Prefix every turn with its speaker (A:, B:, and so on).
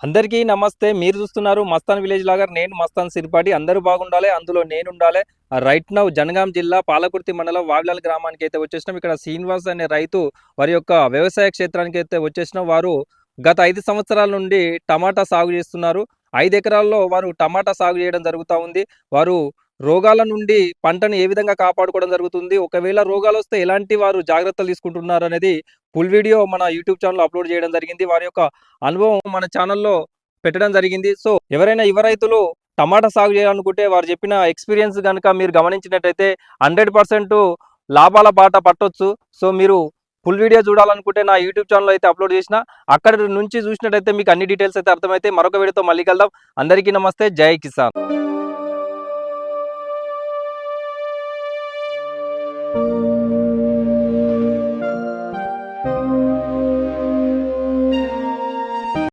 A: అందరికీ నమస్తే. మీరు చూస్తున్నారు మస్తాన్ విలేజ్ లాగర్. నేను మస్తాన్ సిరిపాటి. అందరూ బాగుండాలి, అందులో నేనుండాలి. రైట్ నౌ జనగాం జిల్లా పాలకుర్తి మండలం వావిలాల గ్రామానికి అయితే వచ్చేసినాం. ఇక్కడ శ్రీనివాస్ అనే రైతు వారి యొక్క వ్యవసాయ క్షేత్రానికి అయితే వచ్చేసినాం. వారు గత 5 సంవత్సరాల నుండి టమాటా సాగు చేస్తున్నారు. 5 ఎకరాల్లో వారు టమాటా సాగు చేయడం జరుగుతూ ఉంది. వారు రోగాల నుండి పంటను ఏ విధంగా కాపాడుకోవడం జరుగుతుంది, ఒకవేళ రోగాలు వస్తే ఎలాంటి వారు జాగ్రత్తలు తీసుకుంటున్నారు అనేది ఫుల్ వీడియో మన యూట్యూబ్ ఛానల్లో అప్లోడ్ చేయడం జరిగింది. వారి యొక్క అనుభవం మన ఛానల్లో పెట్టడం జరిగింది. సో ఎవరైనా యువ రైతులు టమాటా సాగు చేయాలనుకుంటే వారు చెప్పిన ఎక్స్పీరియన్స్ కనుక మీరు గమనించినట్టయితే 100% లాభాల బాట పట్టొచ్చు. సో మీరు ఫుల్ వీడియో చూడాలనుకుంటే నా యూట్యూబ్ ఛానల్ అయితే అప్లోడ్ చేసిన, అక్కడ నుంచి చూసినట్టయితే మీకు అన్ని డీటెయిల్స్ అయితే అర్థమైతే. మరొక వీడియోతో మళ్ళీ కలుద్దాం. అందరికీ నమస్తే. జై కిసాన్.